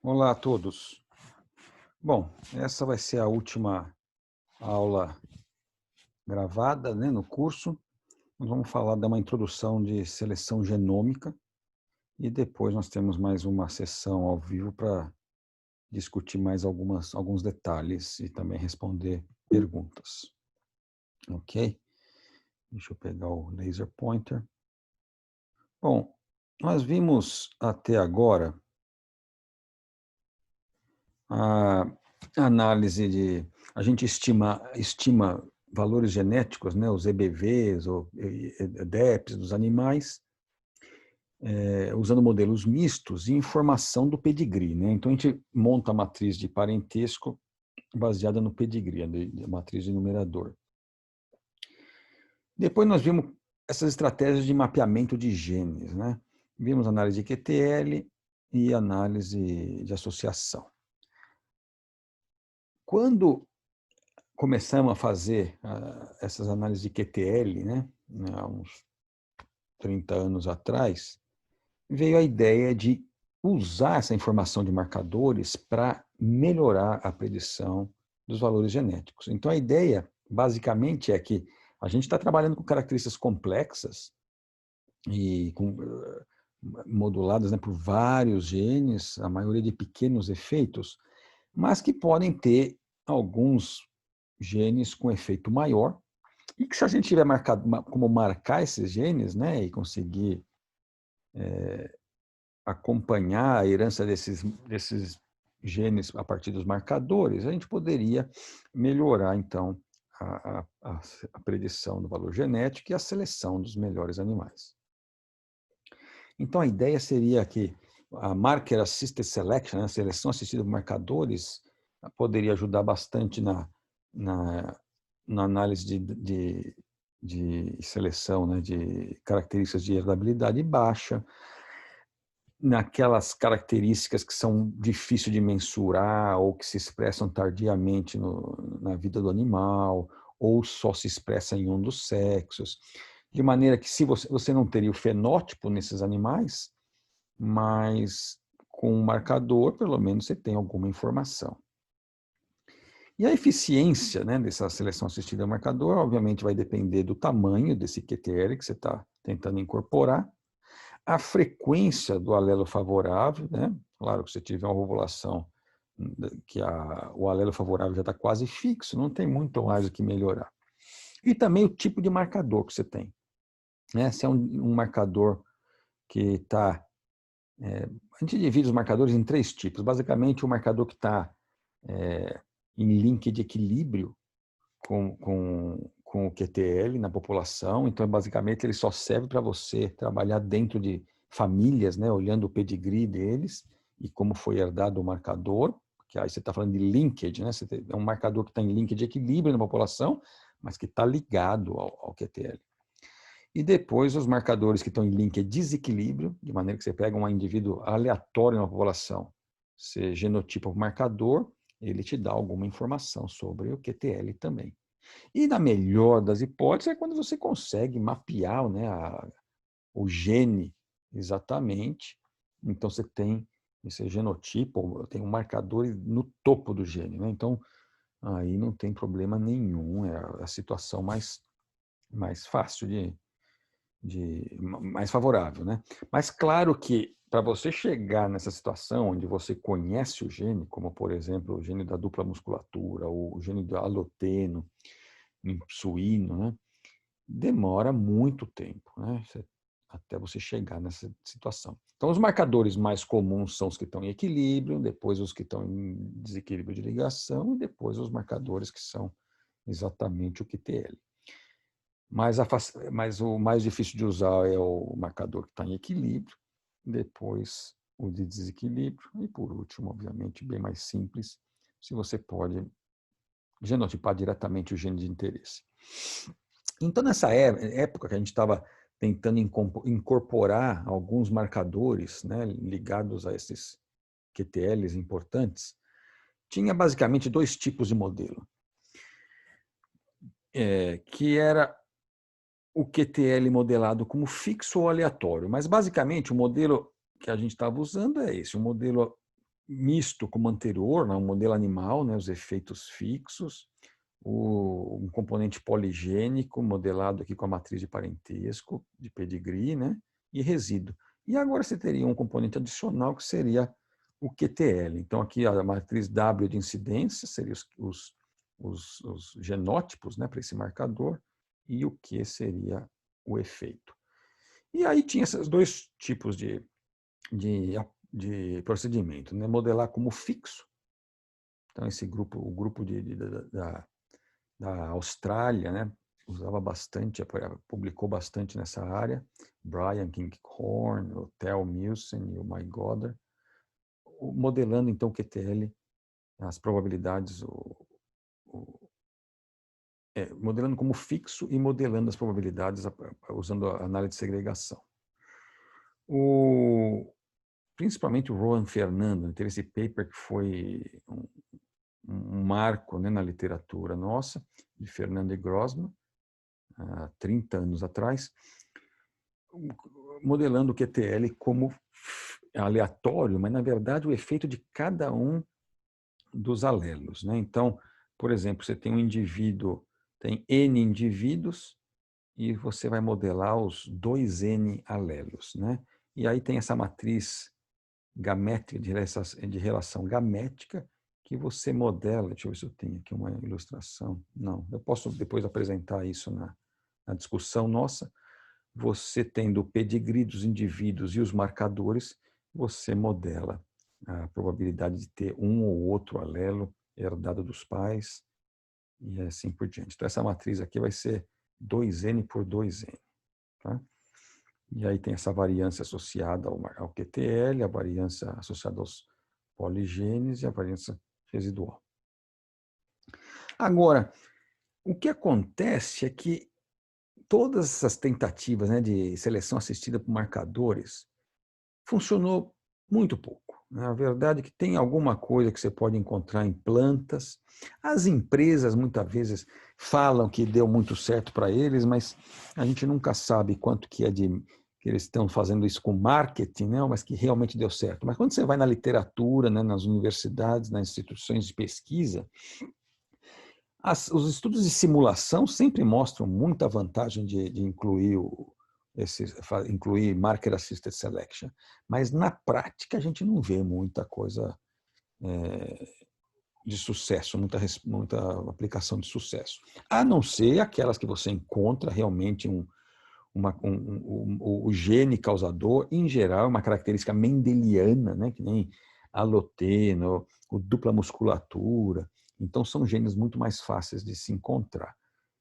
Olá a todos. Bom, essa vai ser a última aula gravada, né, no curso. Nós vamos dar uma introdução de seleção genômica e depois nós temos mais uma sessão ao vivo para discutir mais alguns detalhes e também responder perguntas. Ok? Deixa eu pegar o laser pointer. Bom, nós vimos até agora a análise de... A gente estima valores genéticos, né, os EBVs, ou EDEPs dos animais, usando modelos mistos e informação do pedigree, né? Então, a gente monta a matriz de parentesco baseada no pedigree, a matriz de numerador. Depois nós vimos essas estratégias de mapeamento de genes, né? Vimos análise de QTL e análise de associação. Quando começamos a fazer essas análises de QTL, né, há uns 30 anos atrás, veio a ideia de usar essa informação de marcadores para melhorar a predição dos valores genéticos. Então, a ideia, basicamente, é que a gente está trabalhando com características complexas e moduladas, né, por vários genes, a maioria de pequenos efeitos, mas que podem ter alguns genes com efeito maior, e que se a gente tiver como marcar esses genes, né, e conseguir acompanhar a herança desses genes a partir dos marcadores, a gente poderia melhorar, então, a predição do valor genético e a seleção dos melhores animais. Então, a ideia seria que a Marker Assisted Selection, né, a seleção assistida por marcadores, poderia ajudar bastante na análise de seleção, né, de características de heredabilidade baixa, naquelas características que são difíceis de mensurar ou que se expressam tardiamente na vida do animal, ou só se expressa em um dos sexos, de maneira que se você não teria o fenótipo nesses animais, mas com um marcador, pelo menos você tem alguma informação. E a eficiência, né, dessa seleção assistida ao marcador, obviamente, vai depender do tamanho desse QTL que você está tentando incorporar, a frequência do alelo favorável, né? Claro que se tiver uma ovulação que o alelo favorável já está quase fixo, não tem muito mais o que melhorar. E também o tipo de marcador que você tem, né? Se é um marcador que está... a gente divide os marcadores em 3 tipos. Basicamente, o marcador que está em link de equilíbrio com o QTL na população. Então, basicamente, ele só serve para você trabalhar dentro de famílias, né, olhando o pedigree deles e como foi herdado o marcador, que aí você está falando de linkage, né? É um marcador que está em link de equilíbrio na população, mas que está ligado ao QTL. E depois os marcadores que estão em link de desequilíbrio, de maneira que você pega um indivíduo aleatório na população, você genotipa o marcador, ele te dá alguma informação sobre o QTL também. E na melhor das hipóteses é quando você consegue mapear, né, o gene exatamente. Então você tem esse genotipo, tem um marcador no topo do gene, né? Então aí não tem problema nenhum, é a situação mais fácil mais favorável, né? Mas claro que para você chegar nessa situação onde você conhece o gene, como por exemplo o gene da dupla musculatura, ou o gene do aloteno em suíno, né? Demora muito tempo, né? Até você chegar nessa situação. Então, os marcadores mais comuns são os que estão em equilíbrio, depois os que estão em desequilíbrio de ligação, e depois os marcadores que são exatamente o QTL. Mas o mais difícil de usar é o marcador que está em equilíbrio, depois o de desequilíbrio, e por último, obviamente, bem mais simples, se você pode genotipar diretamente o gene de interesse. Então, nessa época que a gente estava tentando incorporar alguns marcadores, né, ligados a esses QTLs importantes, tinha basicamente 2 tipos de modelo, que era o QTL modelado como fixo ou aleatório. Mas, basicamente, o modelo que a gente estava usando é esse, um modelo misto como anterior, né, um modelo animal, né, os efeitos fixos, um componente poligênico modelado aqui com a matriz de parentesco, de pedigree, né, e resíduo. E agora você teria um componente adicional que seria o QTL. Então, aqui a matriz W de incidência seria os genótipos, né, para esse marcador, e o Q seria o efeito. E aí tinha esses dois tipos de procedimento, né? Modelar como fixo. Então, esse grupo, o grupo da Austrália, né, usava bastante, publicou bastante nessa área, Brian Kinghorn, o Theo Milson e o Mike Goddard, modelando então o QTL, as probabilidades, modelando como fixo e modelando as probabilidades usando a análise de segregação. Principalmente o Rowan Fernando, teve esse paper que foi um marco, né, na literatura nossa, de Fernando e Grossman, há 30 anos atrás, modelando o QTL como aleatório, mas, na verdade, o efeito de cada um dos alelos, né? Então, por exemplo, você tem um indivíduo, tem N indivíduos, e você vai modelar os 2N alelos, né? E aí tem essa matriz gamétrica, de relação gamética, que você modela. Deixa eu ver se eu tenho aqui uma ilustração. Não, eu posso depois apresentar isso na discussão nossa. Você tendo o pedigree dos indivíduos e os marcadores, você modela a probabilidade de ter um ou outro alelo herdado dos pais e assim por diante. Então, essa matriz aqui vai ser 2N por 2N. Tá? E aí tem essa variância associada ao QTL, a variância associada aos poligenes e a variância residual. Agora, o que acontece é que todas essas tentativas, né, de seleção assistida por marcadores funcionou muito pouco. A verdade é que tem alguma coisa que você pode encontrar em plantas. As empresas, muitas vezes, falam que deu muito certo para eles, mas a gente nunca sabe quanto que que eles estão fazendo isso com marketing, né? Mas que realmente deu certo. Mas quando você vai na literatura, né, nas universidades, nas instituições de pesquisa, os estudos de simulação sempre mostram muita vantagem de incluir incluir Marker Assisted Selection, mas na prática a gente não vê muita coisa de sucesso, muita aplicação de sucesso, a não ser aquelas que você encontra realmente o gene causador, em geral, uma característica mendeliana, né, que nem aloteno, o dupla musculatura. Então, são genes muito mais fáceis de se encontrar.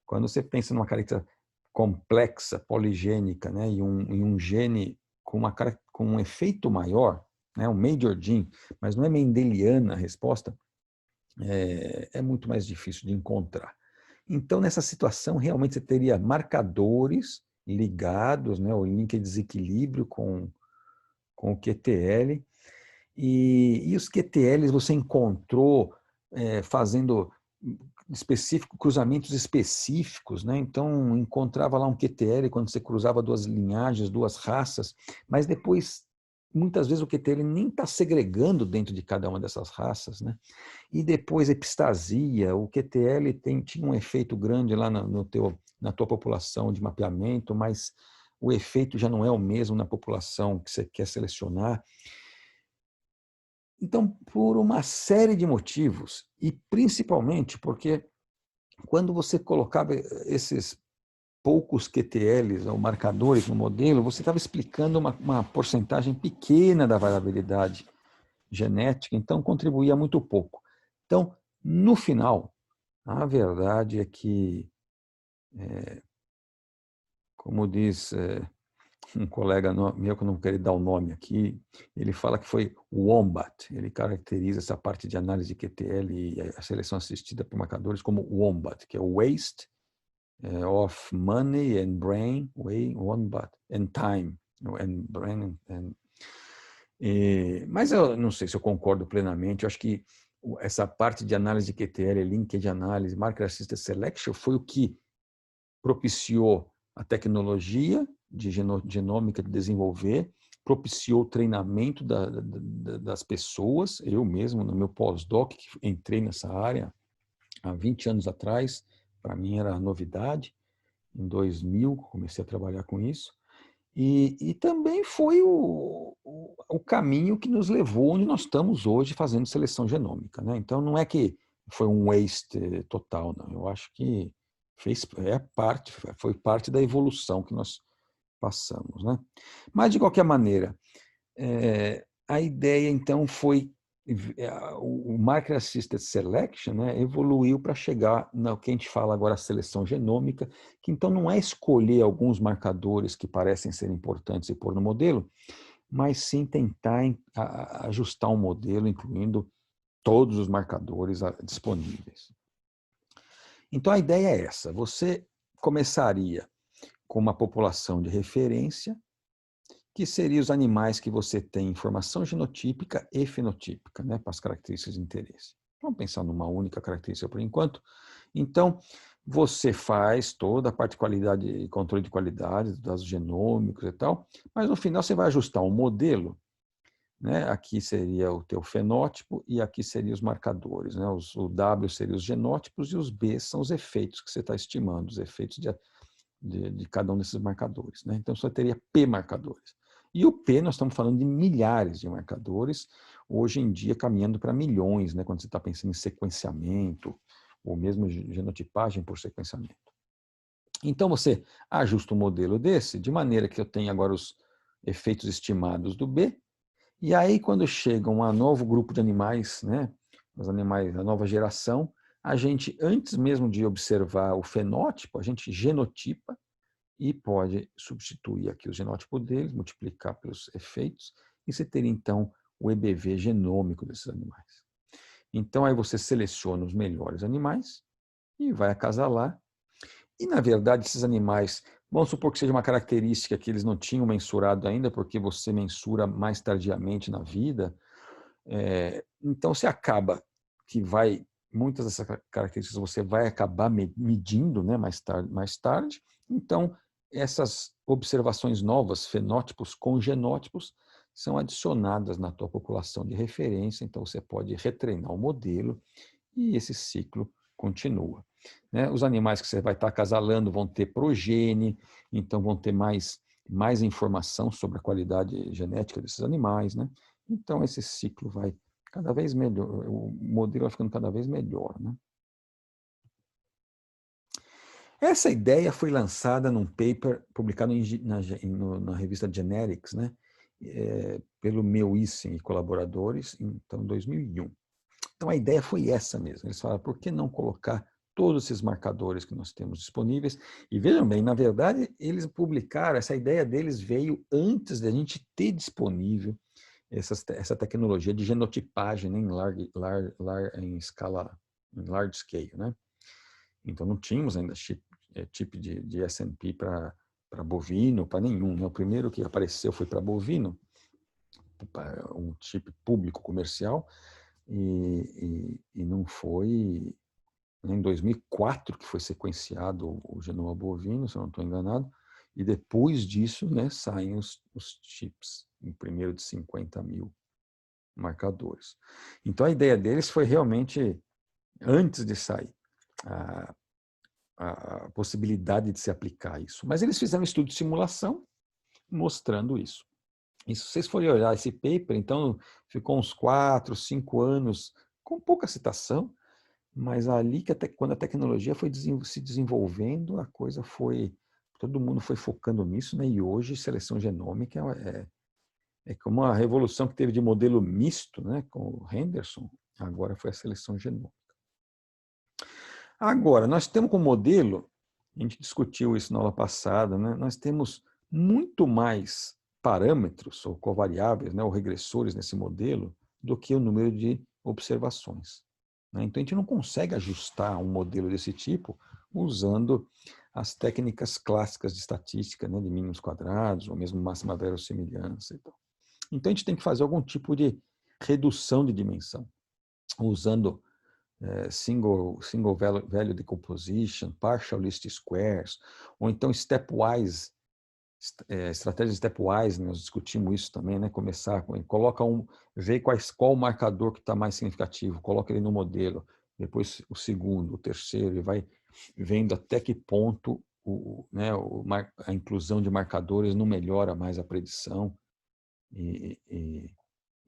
Quando você pensa numa característica complexa, poligênica, né, e um gene com um efeito maior, né, um major gene, mas não é mendeliana a resposta, é muito mais difícil de encontrar. Então, nessa situação, realmente você teria marcadores ligados, né, o link de desequilíbrio com o QTL, e os QTLs você encontrou fazendo cruzamentos específicos, né? Então, encontrava lá um QTL quando você cruzava duas linhagens, duas raças, mas depois, muitas vezes, o QTL nem está segregando dentro de cada uma dessas raças, né? E depois, epistasia, o QTL tinha um efeito grande lá na tua população de mapeamento, mas o efeito já não é o mesmo na população que você quer selecionar. Então, por uma série de motivos, e principalmente porque quando você colocava esses poucos QTLs ou marcadores no modelo, você estava explicando uma porcentagem pequena da variabilidade genética, então contribuía muito pouco. Então, no final, a verdade é que, como diz um colega meu, que eu não quero dar o nome aqui, ele fala que foi Wombat. Ele caracteriza essa parte de análise de QTL e a seleção assistida por marcadores como Wombat, que é o waste of money and brain, Wombat, and time, and brain. Mas eu não sei se eu concordo plenamente. Eu acho que essa parte de análise de QTL, linkage análise, marker assisted selection, foi o que propiciou a tecnologia de genômica de desenvolver propiciou o treinamento das pessoas. Eu mesmo, no meu pós-doc, que entrei nessa área há 20 anos atrás, para mim era novidade. Em 2000, comecei a trabalhar com isso. E também foi o caminho que nos levou onde nós estamos hoje fazendo seleção genômica, né? Então, não é que foi um waste total, não. Eu acho que foi parte da evolução que nós passamos, né? Mas, de qualquer maneira, a ideia, então, foi o Marker Assisted Selection, né, evoluiu para chegar no que a gente fala agora, a seleção genômica, que então não é escolher alguns marcadores que parecem ser importantes e pôr no modelo, mas sim tentar ajustar um modelo, incluindo todos os marcadores disponíveis. Então a ideia é essa: você começaria com uma população de referência, que seriam os animais que você tem informação genotípica e fenotípica, né, para as características de interesse. Vamos pensar numa única característica por enquanto. Então, você faz toda a parte de qualidade, controle de qualidade, dados genômicos e tal, mas no final você vai ajustar um modelo, né? Aqui seria o teu fenótipo e aqui seriam os marcadores, né? O W seria os genótipos e os B são os efeitos que você está estimando, os efeitos de cada um desses marcadores, né? Então, você teria P marcadores. E o P, nós estamos falando de milhares de marcadores, hoje em dia caminhando para milhões, né? Quando você está pensando em sequenciamento, ou mesmo genotipagem por sequenciamento. Então, você ajusta um modelo desse, de maneira que eu tenha agora os efeitos estimados do B, e aí, quando chega um novo grupo de animais, né? Os animais da nova geração, a gente, antes mesmo de observar o fenótipo, a gente genotipa e pode substituir aqui o genótipo deles, multiplicar pelos efeitos, e você teria, então, o EBV genômico desses animais. Então, aí você seleciona os melhores animais e vai acasalar. E, na verdade, esses animais, vamos supor que seja uma característica que eles não tinham mensurado ainda, porque você mensura mais tardiamente na vida, então você acaba que muitas dessas características você vai acabar medindo, né, mais tarde. Então, essas observações novas, fenótipos com genótipos, são adicionadas na tua população de referência, então você pode retreinar o modelo e esse ciclo continua, né? Os animais que você vai estar acasalando vão ter progenie, então vão ter mais informação sobre a qualidade genética desses animais, né? Então esse ciclo vai cada vez melhor, o modelo vai ficando cada vez melhor, né? Essa ideia foi lançada num paper publicado na revista Genetics, né? Pelo Meuissen e colaboradores, então, em 2001. Então, a ideia foi essa mesmo. Eles falaram, por que não colocar todos esses marcadores que nós temos disponíveis? E vejam bem, na verdade, eles publicaram, essa ideia deles veio antes de a gente ter disponível essa tecnologia de genotipagem, né, em escala, em large scale, né? Então, não tínhamos ainda chip de SNP para bovino, para nenhum, né? O primeiro que apareceu foi para bovino, um chip público comercial, e não foi em 2004 que foi sequenciado o genoma bovino, se eu não estou enganado, e depois disso, né, saem os chips, em primeiro de 50 mil marcadores. Então, a ideia deles foi realmente, antes de sair, a, a possibilidade de se aplicar isso. Mas eles fizeram um estudo de simulação mostrando isso. E se vocês forem olhar esse paper, então ficou uns 4, 5 anos com pouca citação, mas ali que quando a tecnologia foi se desenvolvendo, a coisa foi, todo mundo foi focando nisso, né? E hoje seleção genômica é como a revolução que teve de modelo misto, né? Com o Henderson, agora foi a seleção genômica. Agora, nós temos como modelo, a gente discutiu isso na aula passada, né? Nós temos muito mais parâmetros ou covariáveis, né, ou regressores nesse modelo do que o número de observações, né? Então, a gente não consegue ajustar um modelo desse tipo usando as técnicas clássicas de estatística, né, de mínimos quadrados, ou mesmo máxima verossimilhança e tal. Então, a gente tem que fazer algum tipo de redução de dimensão, usando single value decomposition, partial least squares, ou então stepwise estratégia stepwise, nós discutimos isso também, né? Começar com, vê qual o marcador que está mais significativo, coloca ele no modelo, depois o segundo, o terceiro, e vai vendo até que ponto a inclusão de marcadores não melhora mais a predição, e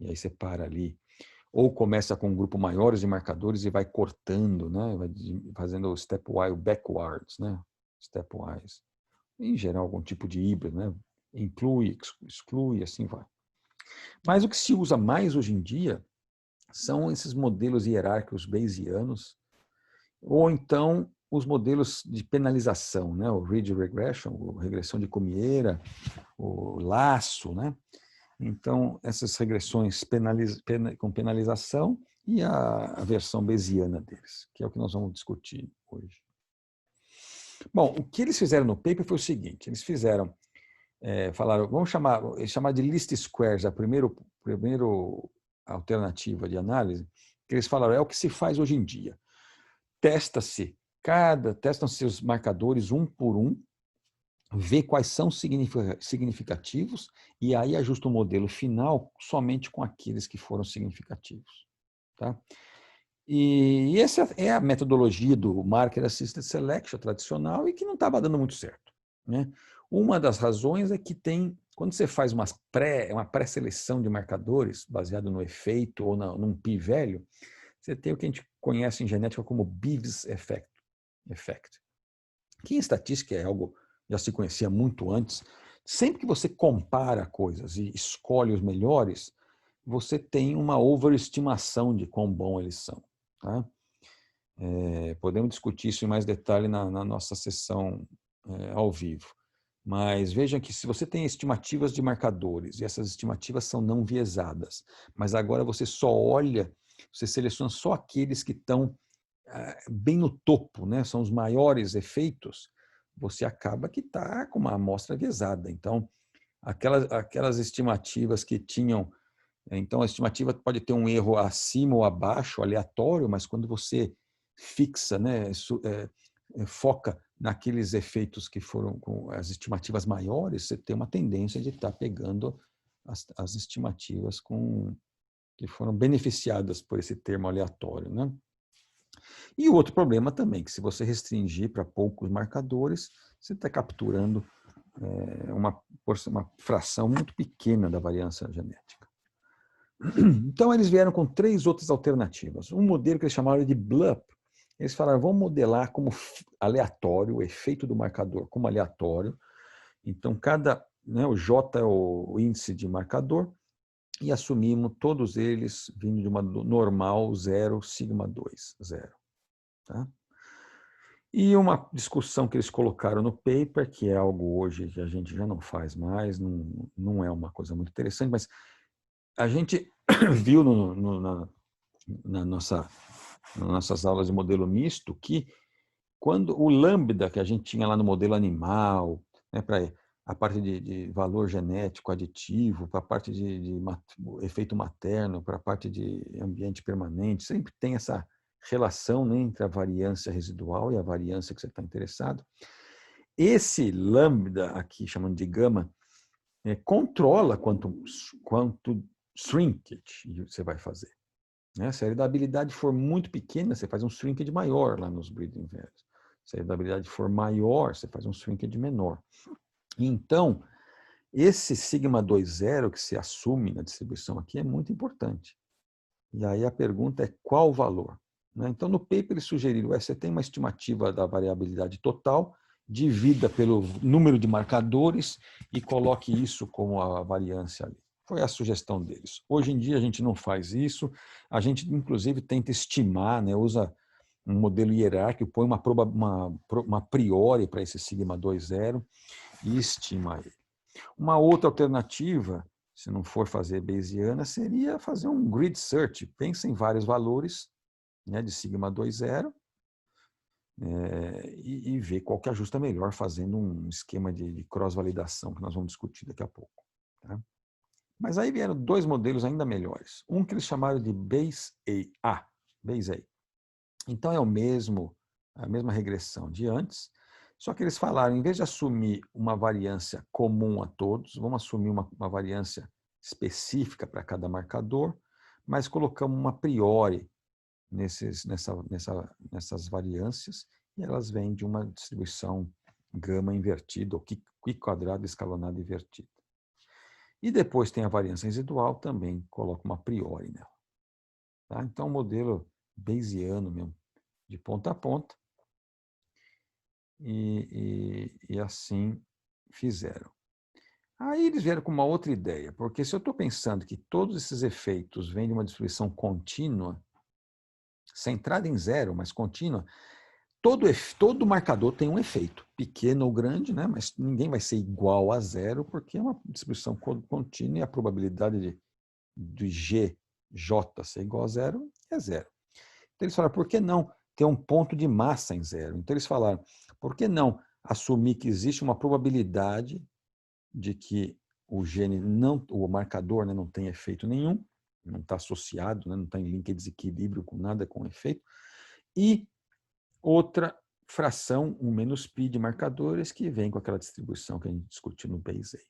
aí você para ali. Ou começa com um grupo maior de marcadores e vai cortando, né? Vai fazendo o stepwise backwards, né? Stepwise. Em geral, algum tipo de híbrido, né? Inclui, exclui, assim vai. Mas o que se usa mais hoje em dia são esses modelos hierárquicos bayesianos, ou então os modelos de penalização, né? O ridge regression, a regressão de Comieira, o laço, né? Então, essas regressões com penalização e a versão bayesiana deles, que é o que nós vamos discutir hoje. Bom, o que eles fizeram no paper foi o seguinte, eles fizeram, falaram, vamos chamar de list squares, a primeira alternativa de análise, que eles falaram, é o que se faz hoje em dia. Testam-se os marcadores um por um, vê quais são significativos e aí ajusta o modelo final somente com aqueles que foram significativos. Tá? E essa é a metodologia do Marker Assisted Selection tradicional e que não estava dando muito certo. Né? Uma das razões é que quando você faz uma pré-seleção de marcadores baseado no efeito ou num p-velho, você tem o que a gente conhece em genética como Beeves effect, que em estatística é algo já se conhecia muito antes. Sempre que você compara coisas e escolhe os melhores, você tem uma overestimação de quão bom eles são. Tá? Podemos discutir isso em mais detalhe na nossa sessão ao vivo. Mas veja que se você tem estimativas de marcadores, e essas estimativas são não viesadas, mas agora você você seleciona só aqueles que estão bem no topo, né? São os maiores efeitos, você acaba que está com uma amostra viesada. Então, aquelas estimativas que tinham... Então, a estimativa pode ter um erro acima ou abaixo, aleatório, mas quando você fixa, né, foca naqueles efeitos que foram com as estimativas maiores, você tem uma tendência de estar pegando as estimativas que foram beneficiadas por esse termo aleatório. Né? E o outro problema também, que se você restringir para poucos marcadores, você está capturando uma fração muito pequena da variância genética. Então, eles vieram com 3 outras alternativas. Um modelo que eles chamaram de BLUP. Eles falaram, vamos modelar como aleatório, o efeito do marcador como aleatório. Então, o J é o índice de marcador, e assumimos todos eles vindo de uma normal 0, sigma 2, 0. Tá? E uma discussão que eles colocaram no paper, que é algo hoje que a gente já não faz mais, não é uma coisa muito interessante, mas a gente viu nas nossas aulas de modelo misto que quando o lambda que a gente tinha lá no modelo animal, né, para a parte de valor genético aditivo, para a parte de efeito materno, para a parte de ambiente permanente, sempre tem essa relação, né, entre a variância residual e a variância que você está interessado. Esse lambda aqui, chamando de gama, controla quanto shrinkage você vai fazer. Né? Se a heredabilidade for muito pequena, você faz um shrinkage maior lá nos breeding values. Se a heredabilidade for maior, você faz um shrinkage menor. Então, esse sigma 2,0 que se assume na distribuição aqui é muito importante. E aí a pergunta é qual o valor? Né? Então, no paper eles sugeriram, você tem uma estimativa da variabilidade total, divida pelo número de marcadores e coloque isso como a variância ali. Foi a sugestão deles. Hoje em dia a gente não faz isso, a gente inclusive tenta estimar, né? Usa um modelo hierárquico, põe uma priori para esse sigma 2,0 e estima ele. Uma outra alternativa, se não for fazer bayesiana, seria fazer um grid search. Pensa em vários valores, né, de sigma 2,0 e ver qual que ajusta melhor, fazendo um esquema de cross-validação, que nós vamos discutir daqui a pouco. Tá? Mas aí vieram 2 modelos ainda melhores. Um que eles chamaram de Bayes-A. Então é a mesma regressão de antes, Só que eles falaram, em vez de assumir uma variância comum a todos, vamos assumir uma variância específica para cada marcador, mas colocamos uma a priori nessas variâncias, e elas vêm de uma distribuição gama invertida, ou Q quadrado escalonado invertido. E depois tem a variância residual, também coloca uma a priori nela. Tá? Então, modelo bayesiano mesmo, de ponta a ponta, e assim fizeram. Aí eles vieram com uma outra ideia, porque se eu estou pensando que todos esses efeitos vêm de uma distribuição contínua, centrada em zero, mas contínua, todo marcador tem um efeito, pequeno ou grande, né? Mas ninguém vai ser igual a zero, porque é uma distribuição contínua e a probabilidade de G, J ser igual a zero é zero. Então eles falaram, por que não ter um ponto de massa em zero? Então eles falaram, por que não assumir que existe uma probabilidade de que o gene não, o marcador, né, não tem efeito nenhum, não está associado, né, não está em link de desequilíbrio com nada com efeito, e outra fração, um menos π de marcadores, que vem com aquela distribuição que a gente discutiu no Bayesian.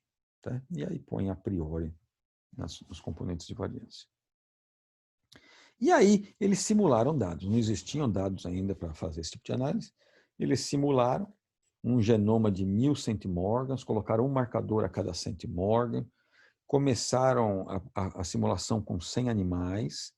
Tá? E aí põe a priori nos componentes de variância. E aí eles simularam dados, não existiam dados ainda para fazer esse tipo de análise, eles simularam um genoma de 1000 centimorgans, colocaram um marcador a cada centimorgan, começaram a simulação com 100 animais,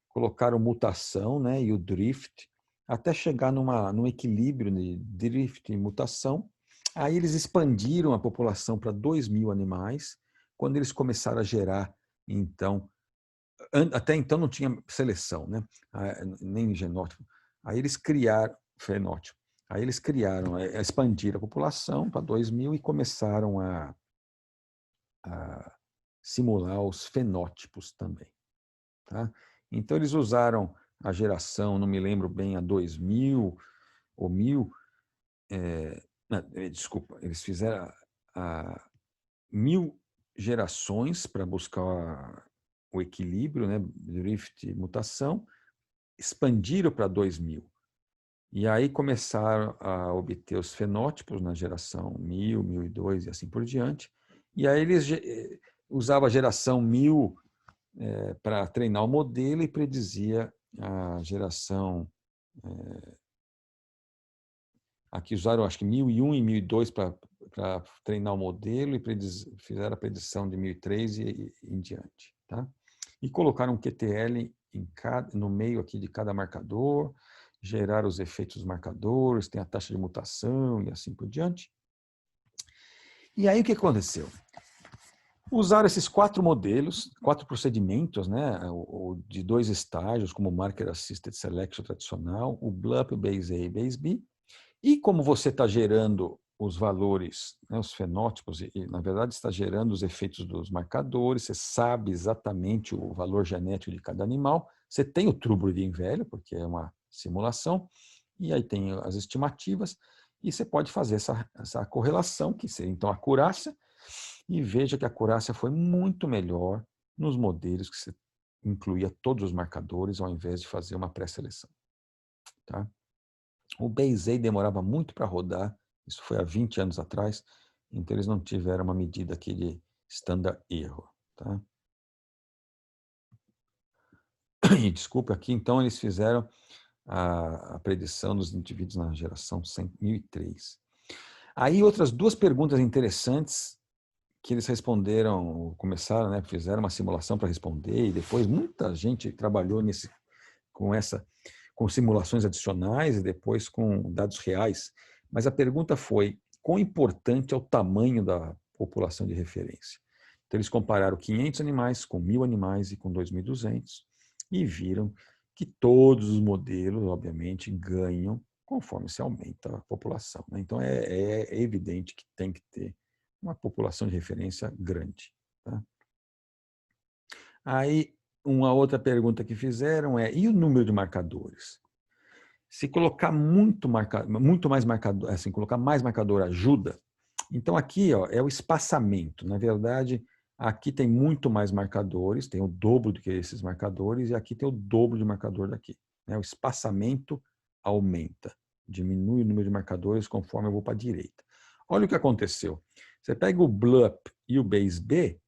colocaram mutação, né, e o drift, até chegar num equilíbrio de drift e mutação. Aí eles expandiram a população para 2.000 animais, quando eles começaram a gerar, então, até então não tinha seleção, né, nem genótipo. Aí eles criaram fenótipo. Aí eles expandiram a população para 2.000 e começaram a simular os fenótipos também. Tá? Então, eles usaram a geração, não me lembro bem, a 2000 ou 1000, desculpa, eles fizeram a 1000 gerações para buscar o equilíbrio, né, drift e mutação, expandiram para 2000. E aí começaram a obter os fenótipos na geração 1000, 1002 e assim por diante. E aí eles usavam a geração 1000 para treinar o modelo e predizia a geração. Aqui usaram, acho que 1001 e 1002 para treinar o modelo e fizeram a predição de 1003 e em diante. Tá? E colocaram um QTL no meio aqui de cada marcador, gerar os efeitos dos marcadores, tem a taxa de mutação e assim por diante. E aí o que aconteceu? Usaram esses 4 modelos, 4 procedimentos, né, de 2 estágios, como o Marker Assisted Selection tradicional, o BLUP, o Bayes A e Bayes B, e como você está gerando os valores, né, os fenótipos, e na verdade está gerando os efeitos dos marcadores, você sabe exatamente o valor genético de cada animal, você tem o True velho, porque é uma simulação, e aí tem as estimativas, e você pode fazer essa correlação, que seria então a acurácia, e veja que a acurácia foi muito melhor nos modelos que você incluía todos os marcadores, ao invés de fazer uma pré-seleção. Tá? O Bayes A demorava muito para rodar, isso foi há 20 anos atrás, então eles não tiveram uma medida aqui de standard erro. Tá? E desculpa aqui, então eles fizeram a predição dos indivíduos na geração 1003. Aí outras 2 perguntas interessantes que eles responderam, começaram, né, fizeram uma simulação para responder, e depois muita gente trabalhou com simulações adicionais e depois com dados reais. Mas a pergunta foi, quão importante é o tamanho da população de referência? Então, eles compararam 500 animais com 1.000 animais e com 2.200 e viram que todos os modelos, obviamente, ganham conforme se aumenta a população. Né? Então, é evidente que tem que ter uma população de referência grande. Tá? Aí, uma outra pergunta que fizeram é, e o número de marcadores? Se colocar muito mais marcador, assim, colocar mais marcador ajuda. Então, aqui ó, é o espaçamento. Na verdade, aqui tem muito mais marcadores, tem o dobro do que esses marcadores, e aqui tem o dobro de marcador daqui. Né? O espaçamento aumenta. Diminui o número de marcadores conforme eu vou para a direita. Olha o que aconteceu. Você pega o BLUP e o BASE-B,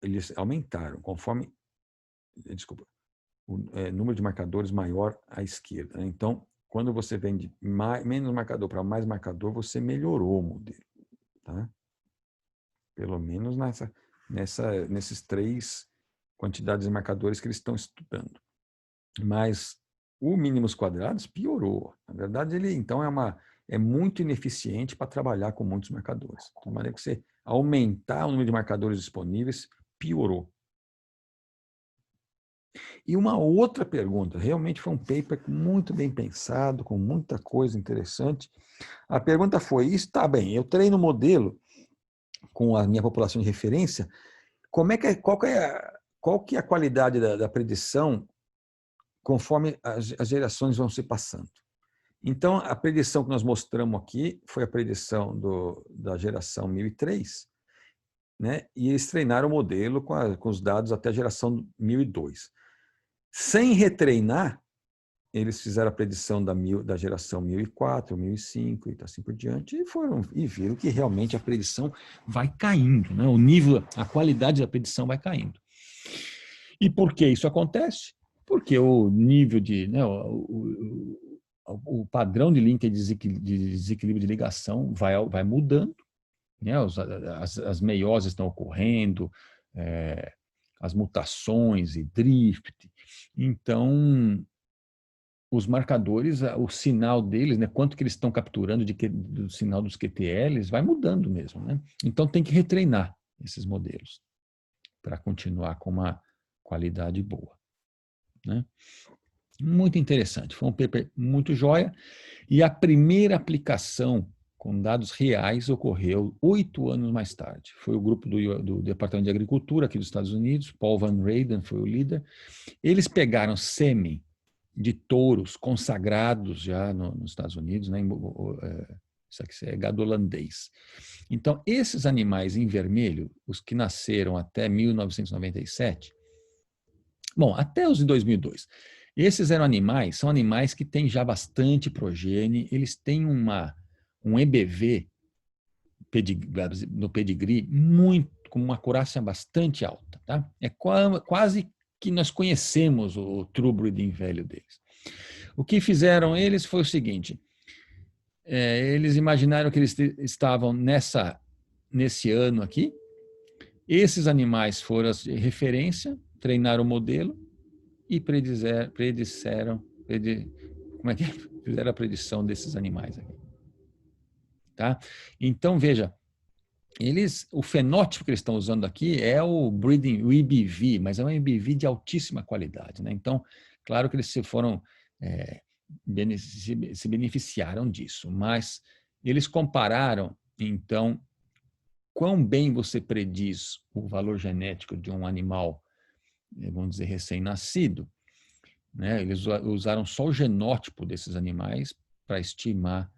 eles aumentaram conforme, desculpa, o número de marcadores maior à esquerda. Então, quando você vem de menos marcador para mais marcador, você melhorou o modelo. Tá? Pelo menos nesses 3 quantidades de marcadores que eles estão estudando. Mas o mínimos quadrados piorou. Na verdade, ele então é muito ineficiente para trabalhar com muitos marcadores. De maneira que você aumentar o número de marcadores disponíveis, piorou. E uma outra pergunta, realmente foi um paper muito bem pensado, com muita coisa interessante. A pergunta foi, está bem, eu treino o modelo com a minha população de referência, qual que é a qualidade da predição conforme as gerações vão se passando? Então, a predição que nós mostramos aqui foi a predição da geração 1003, né? E eles treinaram o modelo com os dados até a geração 1002. Sem retreinar, eles fizeram a predição da geração 1004, 1005 e assim por diante, e viram que realmente a predição vai caindo, né? O nível, a qualidade da predição vai caindo. E por que isso acontece? Porque o nível de, né, o padrão de link de desequilíbrio de ligação vai mudando, né? As meioses estão ocorrendo, as mutações e drift. Então, os marcadores, o sinal deles, né, quanto que eles estão capturando do sinal dos QTLs, vai mudando mesmo. Né? Então, tem que retreinar esses modelos para continuar com uma qualidade boa. Né? Muito interessante, foi um paper muito joia. E a primeira aplicação com dados reais ocorreu 8 anos mais tarde. Foi o grupo do Departamento de Agricultura aqui dos Estados Unidos, Paul Van Reyden foi o líder. Eles pegaram sêmen de touros consagrados já nos Estados Unidos, né? Isso aqui é gado holandês. Então, esses animais em vermelho, os que nasceram até 1997, bom, até os de 2002, esses são animais que têm já bastante progênie, eles têm um EBV no pedigree com uma acurácia bastante alta. Tá? É quase que nós conhecemos o true breeding velho deles. O que fizeram eles foi o seguinte, eles imaginaram que eles estavam nesse ano aqui, esses animais foram de referência, treinaram o modelo e fizeram a predição desses animais aqui. Tá? Então, veja, o fenótipo que eles estão usando aqui é o breeding, o EBV, mas é um EBV de altíssima qualidade. Né? Então, claro que eles se beneficiaram disso, mas eles compararam, então, quão bem você prediz o valor genético de um animal, vamos dizer, recém-nascido. Né? Eles usaram só o genótipo desses animais para estimar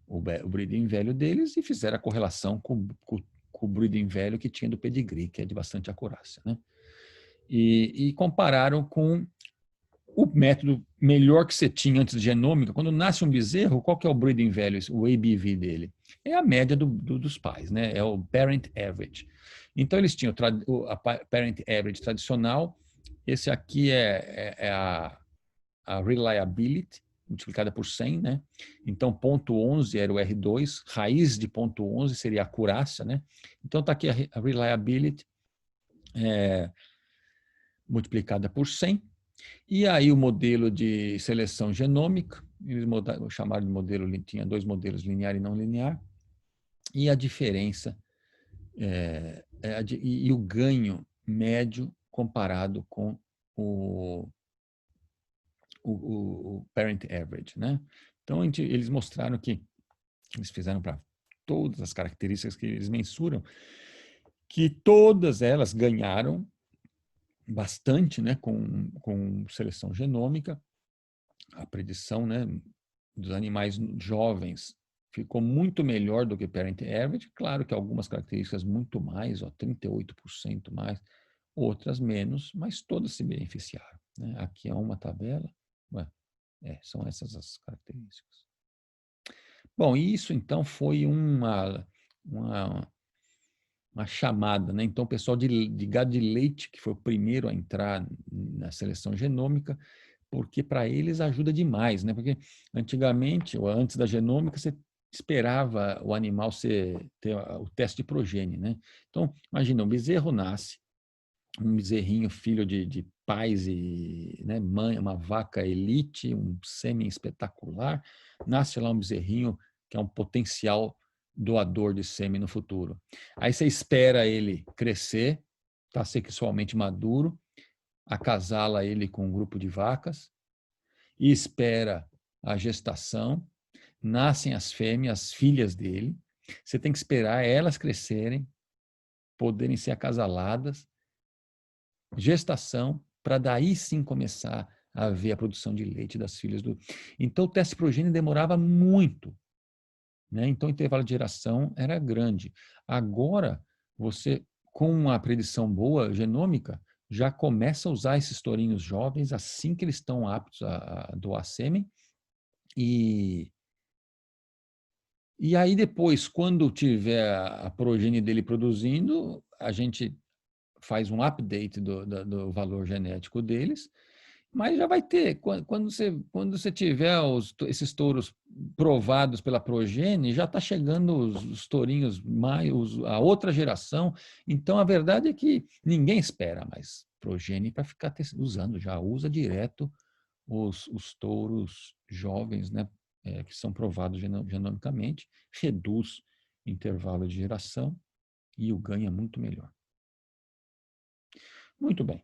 o breeding velho deles e fizeram a correlação com o breeding velho que tinha do pedigree, que é de bastante acurácia. Né? E compararam com o método melhor que você tinha antes de genômica. Quando nasce um bezerro, qual que é o breeding value, o ABV dele? É a média dos pais, né? É o parent average. Então, eles tinham a parent average tradicional, esse aqui é a reliability, multiplicada por 100, né? Então, ponto 11 era o R2, raiz de ponto 11 seria a acurácia, né? Então, está aqui a reliability multiplicada por 100. E aí o modelo de seleção genômica, eles chamaram de modelo, tinha 2 modelos, linear e não linear, e a diferença e o ganho médio comparado com o parent average. Né? Então, eles mostraram que eles fizeram para todas as características que eles mensuram, que todas elas ganharam bastante, né, com seleção genômica. A predição, né, dos animais jovens ficou muito melhor do que parent average. Claro que algumas características muito mais, 38% mais, outras menos, mas todas se beneficiaram. Né? Aqui é uma tabela. São essas as características. Bom, isso então foi uma, uma chamada, né? Então, o pessoal de gado de leite, que foi o primeiro a entrar na seleção genômica, porque para eles ajuda demais, né? Porque antigamente, ou antes da genômica, você esperava o animal ter o teste de progênie, né? Então, imagina, um bezerro nasce, um bezerrinho filho de pais e, né, mãe, uma vaca elite, um sêmen espetacular, nasce lá um bezerrinho que é um potencial doador de sêmen no futuro. Aí você espera ele crescer, está sexualmente maduro, acasala ele com um grupo de vacas e espera a gestação, nascem as fêmeas, as filhas dele, você tem que esperar elas crescerem, poderem ser acasaladas, gestação, para daí sim começar a haver a produção de leite das filhas do. Então, o teste progênio demorava muito, né? Então, o intervalo de geração era grande. Agora, você, com uma predição boa, genômica, já começa a usar esses tourinhos jovens assim que eles estão aptos a doar sêmen. E, e aí, depois, quando tiver a progenie dele produzindo, a gente faz um update do valor genético deles, mas já vai ter. Quando você tiver esses touros provados pela progenie, já está chegando os tourinhos, a outra geração. Então, a verdade é que ninguém espera mais progenie para ficar usando, já usa direto os touros jovens, né, que são provados genomicamente, reduz o intervalo de geração e o ganho é muito melhor. Muito bem.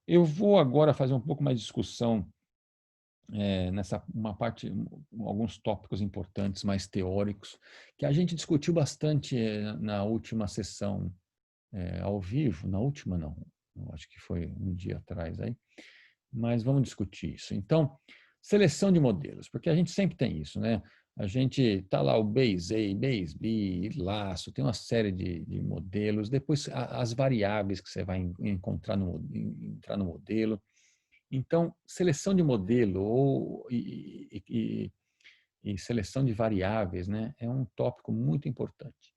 Eu vou agora fazer um pouco mais de discussão nessa uma parte, alguns tópicos importantes, mais teóricos, que a gente discutiu bastante na última sessão ao vivo. Na última, não, acho que foi um dia atrás aí, mas vamos discutir isso. Então, seleção de modelos, porque a gente sempre tem isso, né? A gente está lá o Bayes A, Bayes B, laço, tem uma série de modelos, depois as variáveis que você vai entrar no modelo. Então, seleção de modelo e seleção de variáveis, né, é um tópico muito importante.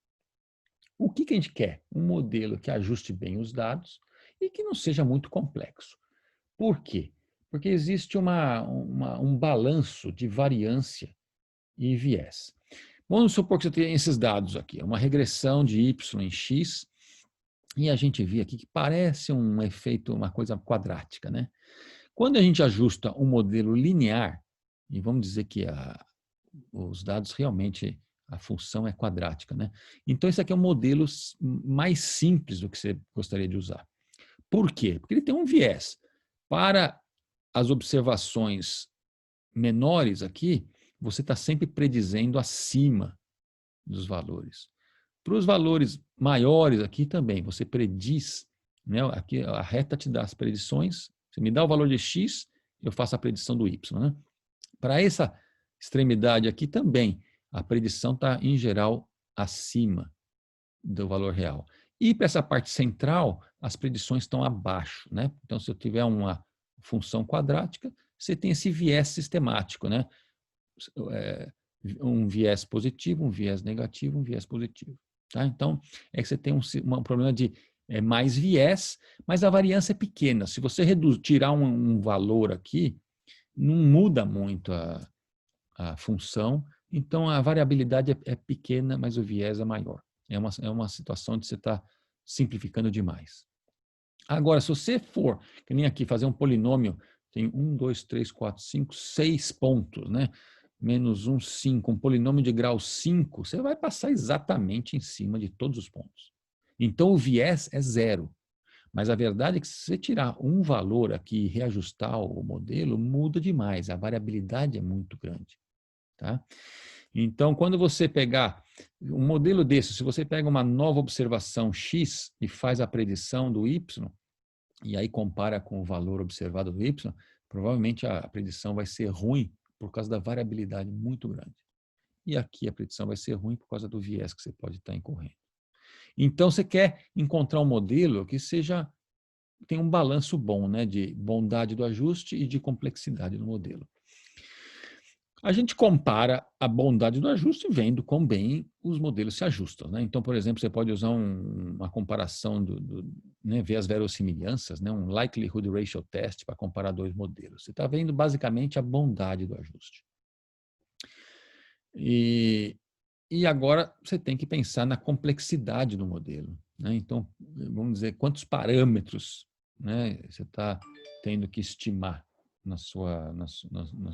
O que a gente quer? Um modelo que ajuste bem os dados e que não seja muito complexo. Por quê? Porque existe um balanço de variância e viés. Vamos supor que você tem esses dados aqui, uma regressão de y em x, e a gente vê aqui que parece um efeito, uma coisa quadrática, né? Quando a gente ajusta um modelo linear, e vamos dizer que os dados realmente, a função é quadrática, né? Então, esse aqui é um modelo mais simples do que você gostaria de usar. Por quê? Porque ele tem um viés. Para as observações menores aqui, você está sempre predizendo acima dos valores. Para os valores maiores aqui também, você prediz, né? Aqui a reta te dá as predições, você me dá o valor de x, eu faço a predição do y. Né? Para essa extremidade aqui também, a predição está, em geral, acima do valor real. E para essa parte central, as predições estão abaixo. Né? Então, se eu tiver uma função quadrática, você tem esse viés sistemático, né? Um viés positivo, um viés negativo, um viés positivo. Tá? Então, é que você tem um problema de mais viés, mas a variância é pequena. Se você tirar um valor aqui, não muda muito a função, então a variabilidade é pequena, mas o viés é maior. É uma situação de você estar simplificando demais. Agora, se você for, que nem aqui, fazer um polinômio, tem 1, 2, 3, 4, 5, 6 pontos, né? Menos 1, 5, um polinômio de grau 5, você vai passar exatamente em cima de todos os pontos. Então, o viés é zero. Mas a verdade é que se você tirar um valor aqui e reajustar o modelo, muda demais. A variabilidade é muito grande. Tá? Então, quando você pegar um modelo desse, se você pega uma nova observação X e faz a predição do Y, e aí compara com o valor observado do Y, provavelmente a predição vai ser ruim por causa da variabilidade muito grande. E aqui a predição vai ser ruim por causa do viés que você pode estar incorrendo. Então, você quer encontrar um modelo que tem um balanço bom, né, de bondade do ajuste e de complexidade do modelo. A gente compara a bondade do ajuste vendo quão bem os modelos se ajustam, né? Então, por exemplo, você pode usar uma comparação, né, ver as verossimilhanças, né, um likelihood ratio test para comparar dois modelos. Você está vendo basicamente a bondade do ajuste. E agora você tem que pensar na complexidade do modelo, né? Então, vamos dizer, quantos parâmetros, né, você está tendo que estimar no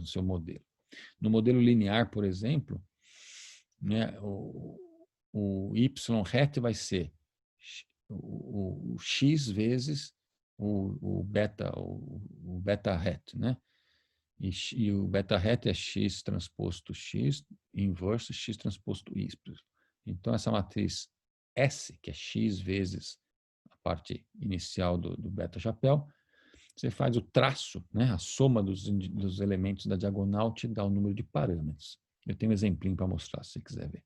seu modelo. No modelo linear, por exemplo, né, o y hat vai ser o x vezes o beta hat, né? E o beta hat é x transposto x inverso x transposto y. Então, essa matriz S, que é x vezes a parte inicial do beta chapéu, você faz o traço, né? A soma dos elementos da diagonal te dá o número de parâmetros. Eu tenho um exemplinho para mostrar, se você quiser ver.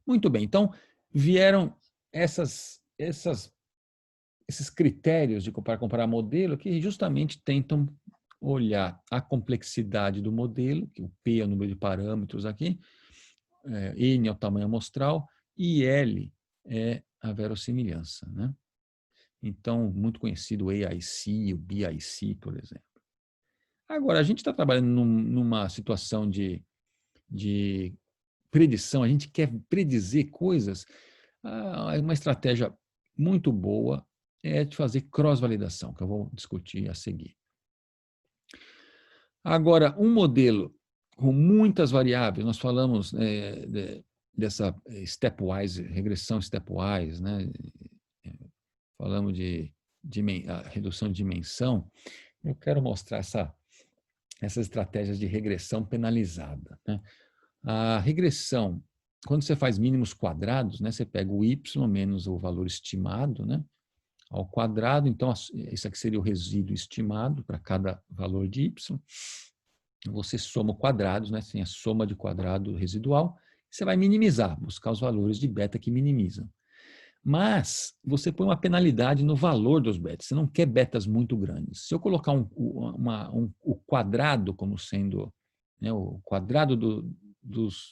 Muito bem, então vieram esses critérios para comparar modelo que justamente tentam olhar a complexidade do modelo, que o P é o número de parâmetros aqui, N é o tamanho amostral e L é a verossimilhança, né? Então, muito conhecido o AIC, o BIC, por exemplo. Agora, a gente está trabalhando numa situação de predição, a gente quer predizer coisas. Uma estratégia muito boa é de fazer cross-validação, que eu vou discutir a seguir. Agora, um modelo com muitas variáveis, nós falamos dessa stepwise, regressão stepwise, né? Falamos de redução de dimensão. Eu quero mostrar essas estratégias de regressão penalizada, né? A regressão, quando você faz mínimos quadrados, né, você pega o y menos o valor estimado, né, ao quadrado. Então, isso aqui seria o resíduo estimado para cada valor de y. Você soma quadrados, né, tem a soma de quadrado residual. Você vai minimizar, buscar os valores de beta que minimizam. Mas você põe uma penalidade no valor dos betas. Você não quer betas muito grandes. Se eu colocar o quadrado como sendo, né, o quadrado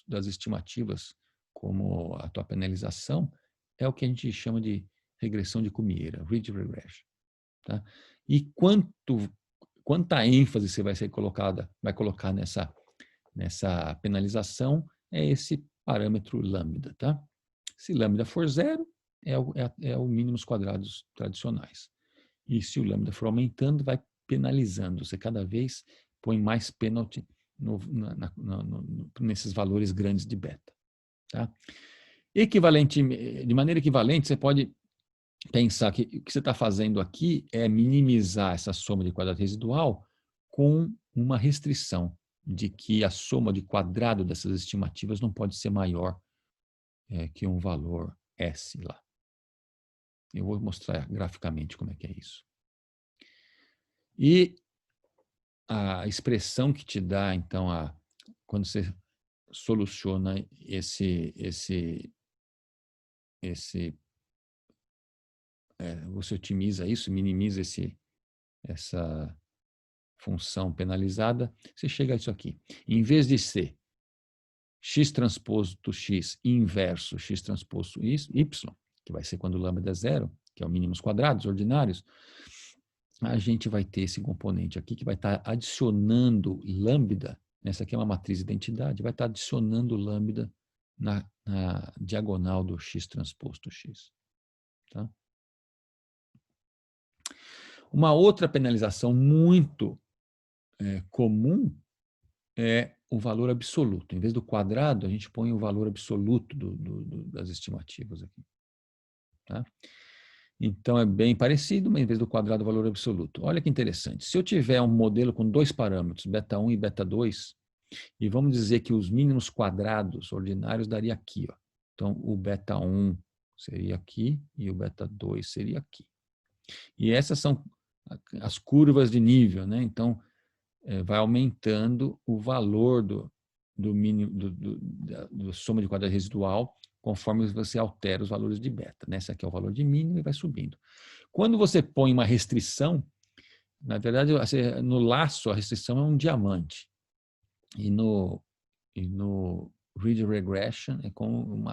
das estimativas como a tua penalização, é o que a gente chama de regressão de Cumiera, ridge regression. Tá? E quanta ênfase você vai colocar nessa penalização é esse parâmetro lambda. Tá? Se lambda for zero, é o mínimos quadrados tradicionais. E se o lambda for aumentando, vai penalizando. Você cada vez põe mais penalty nesses valores grandes de beta. Tá? De maneira equivalente, você pode pensar que o que você está fazendo aqui é minimizar essa soma de quadrado residual com uma restrição de que a soma de quadrado dessas estimativas não pode ser maior que um valor S lá. Eu vou mostrar graficamente como é que é isso. E a expressão que te dá, então, quando você soluciona você otimiza isso, minimiza essa função penalizada, você chega a isso aqui. Em vez de ser x transposto x inverso x transposto y, que vai ser quando o lambda é zero, que é o mínimos quadrados ordinários, a gente vai ter esse componente aqui que vai estar adicionando lambda, essa aqui é uma matriz de identidade, vai estar adicionando lambda na diagonal do x transposto x. Tá? Uma outra penalização muito comum é o valor absoluto. Em vez do quadrado, a gente põe o valor absoluto das estimativas aqui. Tá? Então, é bem parecido, mas em vez do quadrado, o valor absoluto. Olha que interessante. Se eu tiver um modelo com dois parâmetros, beta 1 e beta 2, e vamos dizer que os mínimos quadrados ordinários daria aqui. Ó. Então, o beta 1 seria aqui e o beta 2 seria aqui. E essas são as curvas de nível, né? Então, vai aumentando o valor do soma de quadrado residual conforme você altera os valores de beta. Né? Esse aqui é o valor de mínimo e vai subindo. Quando você põe uma restrição, na verdade, no laço, a restrição é um diamante. E no Ridge Regression é com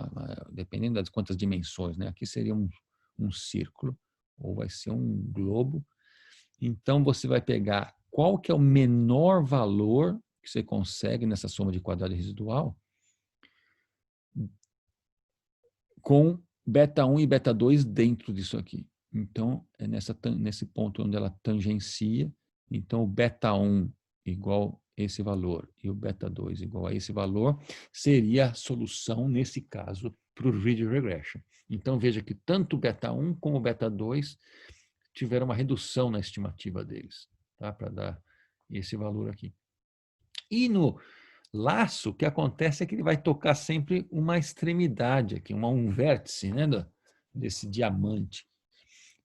dependendo das quantas dimensões, né? Aqui seria um círculo, ou vai ser um globo. Então, você vai pegar qual que é o menor valor que você consegue nessa soma de quadrado residual com beta 1 e beta 2 dentro disso aqui. Então, é nesse ponto onde ela tangencia. Então, o beta 1 igual a esse valor e o beta 2 igual a esse valor seria a solução, nesse caso, para o Ridge Regression. Então, veja que tanto o beta 1 como o beta 2 tiveram uma redução na estimativa deles, tá? Para dar esse valor aqui. E no laço, o que acontece é que ele vai tocar sempre uma extremidade aqui, um vértice, né, desse diamante.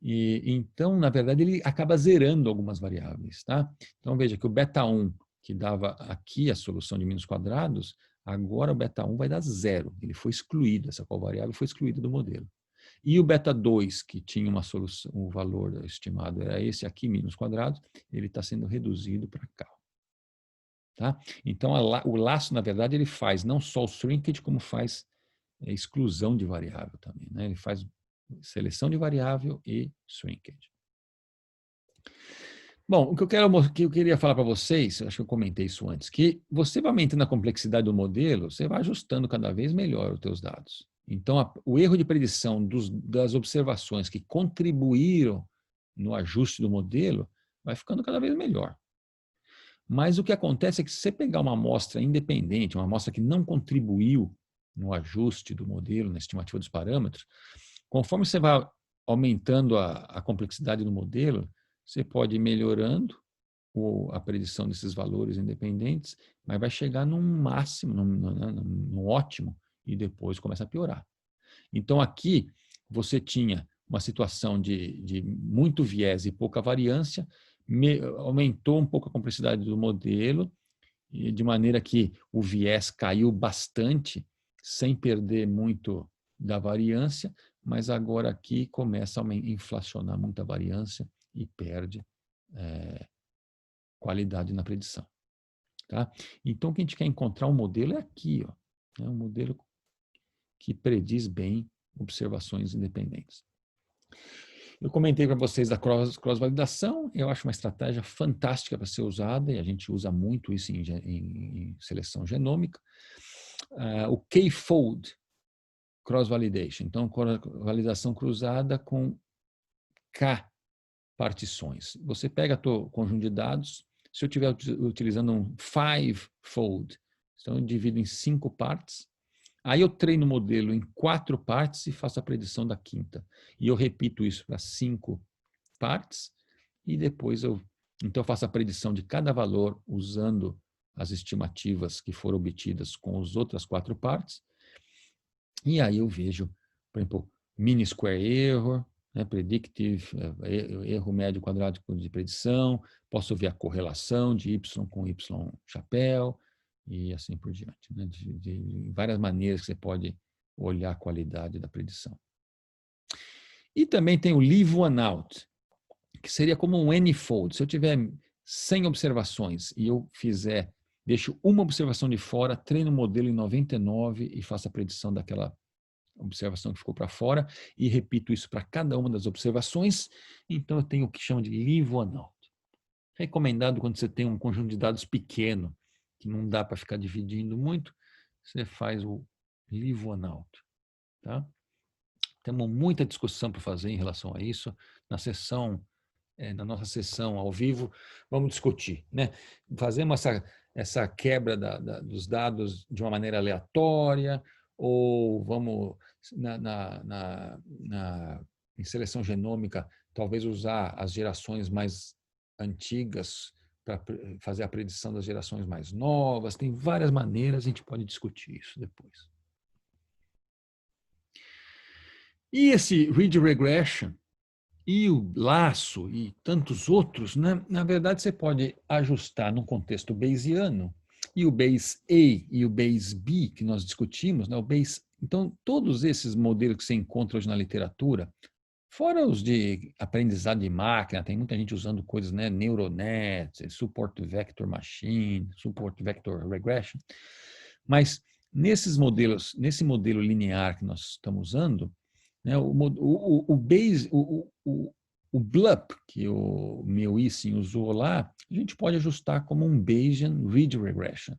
E então, na verdade, ele acaba zerando algumas variáveis, tá? Então, veja que o beta 1, que dava aqui a solução de mínimos quadrados, agora o beta 1 vai dar zero. Ele foi excluído, essa variável foi excluída do modelo. E o beta 2, que tinha uma solução, o valor estimado era esse aqui, mínimos quadrados, ele está sendo reduzido para cá. Tá? Então, o laço, na verdade, ele faz não só o shrinkage, como faz exclusão de variável também. Né? Ele faz seleção de variável e shrinkage. Bom, o que eu queria falar para vocês, acho que eu comentei isso antes, que você vai aumentando a complexidade do modelo, você vai ajustando cada vez melhor os teus dados. Então, o erro de predição das observações que contribuíram no ajuste do modelo vai ficando cada vez melhor. Mas o que acontece é que se você pegar uma amostra independente, uma amostra que não contribuiu no ajuste do modelo, na estimativa dos parâmetros, conforme você vai aumentando a complexidade do modelo, você pode ir melhorando a predição desses valores independentes, mas vai chegar num máximo, num ótimo, e depois começa a piorar. Então, aqui, você tinha uma situação de muito viés e pouca variância, aumentou um pouco a complexidade do modelo, de maneira que o viés caiu bastante, sem perder muito da variância, mas agora aqui começa a inflacionar muita variância e perde qualidade na predição. Tá? Então, o que a gente quer encontrar um modelo é aqui, ó, é um modelo que prediz bem observações independentes. Eu comentei para vocês da cross-validação, eu acho uma estratégia fantástica para ser usada, e a gente usa muito isso em seleção genômica. O K-fold cross-validation, então, validação cruzada com K partições. Você pega o conjunto de dados, se eu estiver utilizando um five-fold, então eu divido em 5 partes, aí eu treino o modelo em 4 partes e faço a predição da quinta. E eu repito isso para 5 partes e depois eu faço a predição de cada valor usando as estimativas que foram obtidas com as outras 4 partes. E aí eu vejo, por exemplo, mean square error, né, predictive, erro médio quadrático de predição, posso ver a correlação de Y com Y chapéu e assim por diante. Né, de várias maneiras que você pode olhar a qualidade da predição. E também tem o leave one out, que seria como um n-fold. Se eu tiver 100 observações e eu deixo uma observação de fora, treino o modelo em 99 e faço a predição daquela observação que ficou para fora e repito isso para cada uma das observações, então eu tenho o que chama de leave one out. Recomendado quando você tem um conjunto de dados pequeno, que não dá para ficar dividindo muito, você faz o leave one out. Tá? Temos muita discussão para fazer em relação a isso. Na nossa sessão ao vivo, vamos discutir. Né? Fazemos essa quebra dos dados de uma maneira aleatória, ou vamos, em seleção genômica, talvez usar as gerações mais antigas para fazer a predição das gerações mais novas. Tem várias maneiras, a gente pode discutir isso depois. E esse Ridge Regression e o laço e tantos outros, né? Na verdade, você pode ajustar no contexto bayesiano, e o Bayes A e o Bayes B, que nós discutimos, né? Então, todos esses modelos que você encontra hoje na literatura, Fora os de aprendizado de máquina, tem muita gente usando coisas, né? Neuronet, Support Vector Machine, Support Vector Regression. Mas nesses modelos, nesse modelo linear que nós estamos usando, né, o BLUP, que o meu Ising usou lá, a gente pode ajustar como um Bayesian Ridge Regression.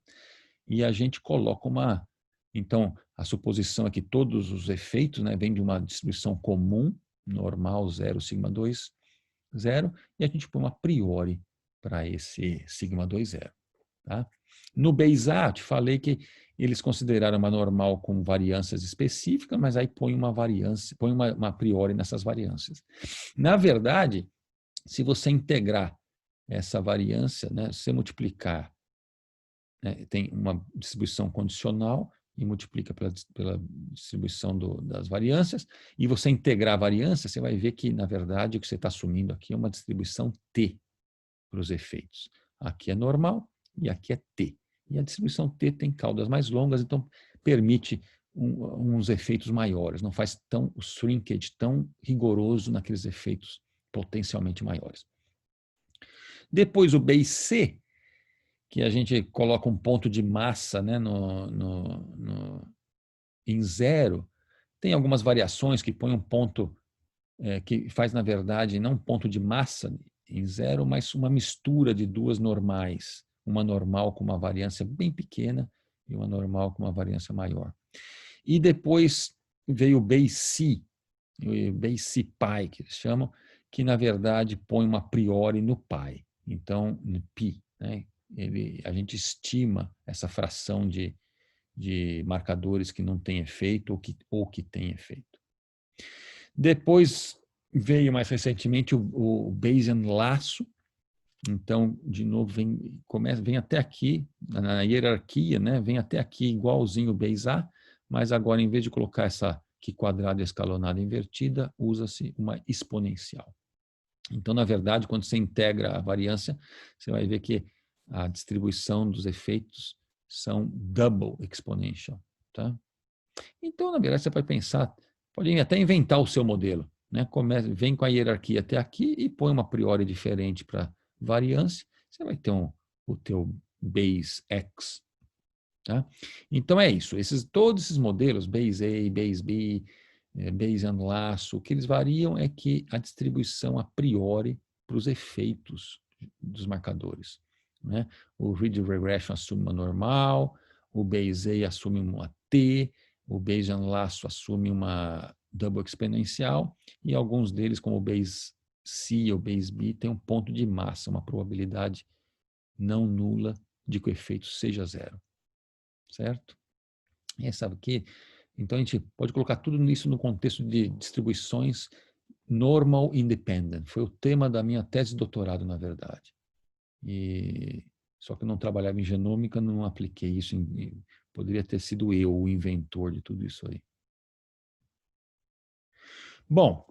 E a gente coloca uma... Então, a suposição é que todos os efeitos, né, vêm de uma distribuição comum, normal, 0, sigma 2, 0, e a gente põe uma priori para esse sigma 2, 0. Tá? No BEISA, te falei que eles consideraram uma normal com variâncias específicas, mas aí põe uma variância, põe uma priori nessas variâncias. Na verdade, se você integrar essa variância, né, se você multiplicar, né, tem uma distribuição condicional e multiplica pela distribuição das variâncias, e você integrar a variância, você vai ver que, na verdade, o que você está assumindo aqui é uma distribuição T para os efeitos. Aqui é normal e aqui é T. E a distribuição T tem caudas mais longas, então permite uns efeitos maiores, não faz o shrinkage tão rigoroso naqueles efeitos potencialmente maiores. Depois o BIC, que a gente coloca um ponto de massa, né, em 0, tem algumas variações que põe um ponto, que faz, na verdade, não um ponto de massa em 0, mas uma mistura de duas normais. Uma normal com uma variância bem pequena e uma normal com uma variância maior. E depois veio o BAC, o BAC Pi, que eles chamam, que, na verdade, põe uma priori no pi. Então, no pi, né? A gente estima essa fração de marcadores que não têm efeito ou que têm efeito. Depois veio mais recentemente o Bayesian laço. Então, de novo, vem até aqui, na hierarquia, né? Vem até aqui igualzinho o BEISA, mas agora, em vez de colocar essa aqui quadrada escalonada invertida, usa-se uma exponencial. Então, na verdade, quando você integra a variância, você vai ver que a distribuição dos efeitos são double exponential. Tá? Então, na verdade, você pode pensar, pode até inventar o seu modelo. Né? Vem com a hierarquia até aqui e põe uma priori diferente para variância, você vai ter o teu base X. Tá? Então, é isso. Todos esses modelos, base A, base B, Bayesian laço, o que eles variam é que a distribuição a priori para os efeitos dos marcadores. Né? O Ridge Regression assume uma normal, o Bayes A assume uma T, o Bayesian laço assume uma double exponencial, e alguns deles, como o Bayes C ou Bayes B, tem um ponto de massa, uma probabilidade não nula de que o efeito seja 0. Certo? E sabe que então a gente pode colocar tudo isso no contexto de distribuições normal independent. Foi o tema da minha tese de doutorado, na verdade. Só que eu não trabalhava em genômica, não apliquei isso. Poderia ter sido eu o inventor de tudo isso aí. Bom,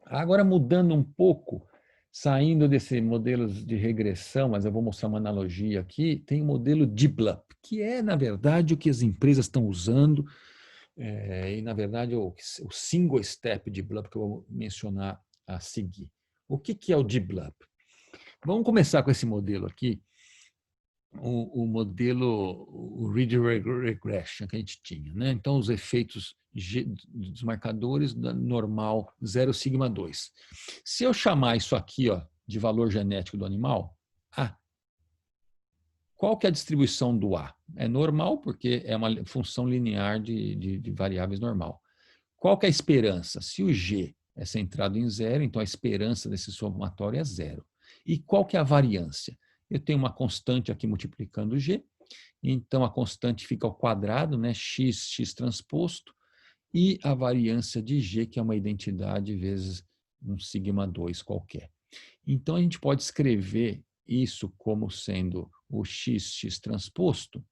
agora mudando um pouco, saindo desse modelos de regressão, mas eu vou mostrar uma analogia aqui, tem o modelo DeepLab, que é, na verdade, o que as empresas estão usando, e, na verdade, o single step DeepLab que eu vou mencionar a seguir. O que é o DeepLab? Vamos começar com esse modelo aqui, o modelo, o Ridge Regression que a gente tinha. Né? Então, os efeitos dos marcadores da normal 0 sigma 2. Se eu chamar isso aqui de valor genético do animal, A, qual que é a distribuição do A? É normal, porque é uma função linear de variáveis normal. Qual que é a esperança? Se o G é centrado em 0, então a esperança desse somatório é 0. E qual que é a variância? Eu tenho uma constante aqui multiplicando G, então a constante fica ao quadrado, né? X transposto, e a variância de G, que é uma identidade vezes um sigma 2 qualquer. Então a gente pode escrever isso como sendo o x transposto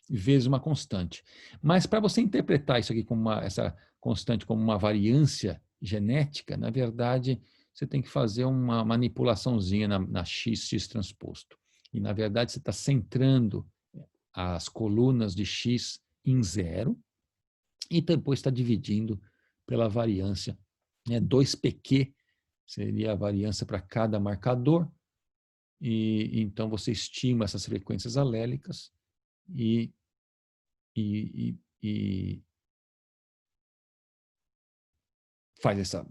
vezes uma constante. Mas para você interpretar isso aqui como essa constante como uma variância genética, na verdade, você tem que fazer uma manipulaçãozinha na x transposto. E, na verdade, você está centrando as colunas de x em 0 e depois está dividindo pela variância né? 2pq seria a variância para cada marcador, e então você estima essas frequências alélicas e, e, e faz essa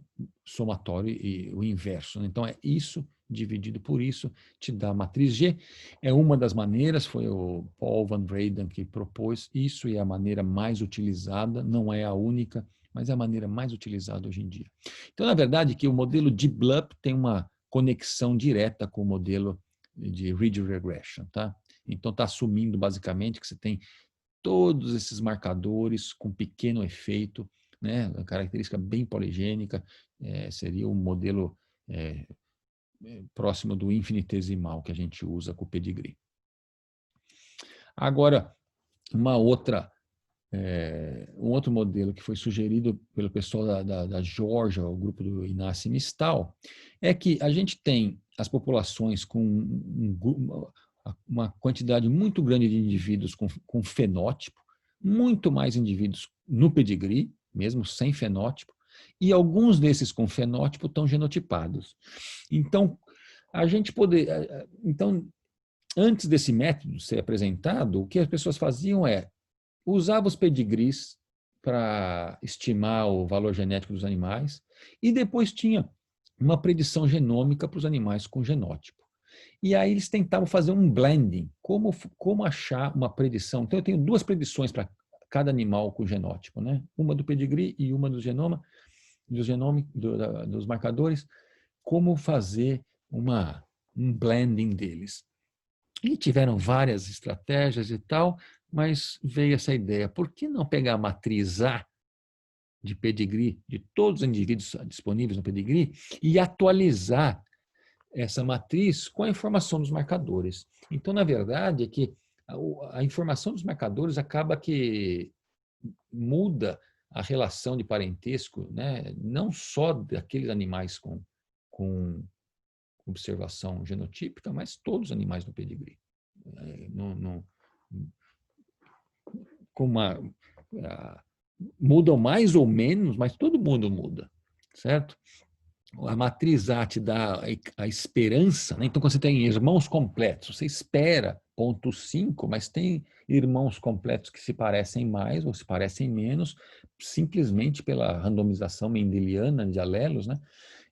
somatório e o inverso, né? Então, é isso dividido por isso, te dá a matriz G. É uma das maneiras, foi o Paul Van Brayden que propôs isso, e é a maneira mais utilizada, não é a única, mas é a maneira mais utilizada hoje em dia. Então, na verdade, que o modelo de BLUP tem uma conexão direta com o modelo de Ridge Regression, tá? Então, está assumindo basicamente que você tem todos esses marcadores com pequeno efeito, né? Uma característica bem poligênica, seria um modelo próximo do infinitesimal que a gente usa com o pedigree. Agora, um outro modelo que foi sugerido pelo pessoal da Geórgia, o grupo do Inácio Mistal, é que a gente tem as populações com uma quantidade muito grande de indivíduos com fenótipo, muito mais indivíduos no pedigree, mesmo sem fenótipo, e alguns desses com fenótipo estão genotipados. Então, então, antes desse método ser apresentado, o que as pessoas faziam usava os pedigrees para estimar o valor genético dos animais, e depois tinha uma predição genômica para os animais com genótipo. E aí eles tentavam fazer um blending, como achar uma predição. Então eu tenho duas predições para cada animal com genótipo, né? Uma do pedigree e uma do genoma, dos marcadores, como fazer um blending deles. E tiveram várias estratégias e tal, mas veio essa ideia, por que não pegar a matriz A de pedigree, de todos os indivíduos disponíveis no pedigree, e atualizar essa matriz com a informação dos marcadores? Então, na verdade, é que a informação dos marcadores acaba que muda a relação de parentesco, né? Não só daqueles animais com observação genotípica, mas todos os animais do pedigree. Com mudam mais ou menos, mas todo mundo muda, certo? A matriz A te dá a esperança, né? Então, quando você tem irmãos completos, você espera 0,5, mas tem irmãos completos que se parecem mais ou se parecem menos, simplesmente pela randomização mendeliana de alelos, né?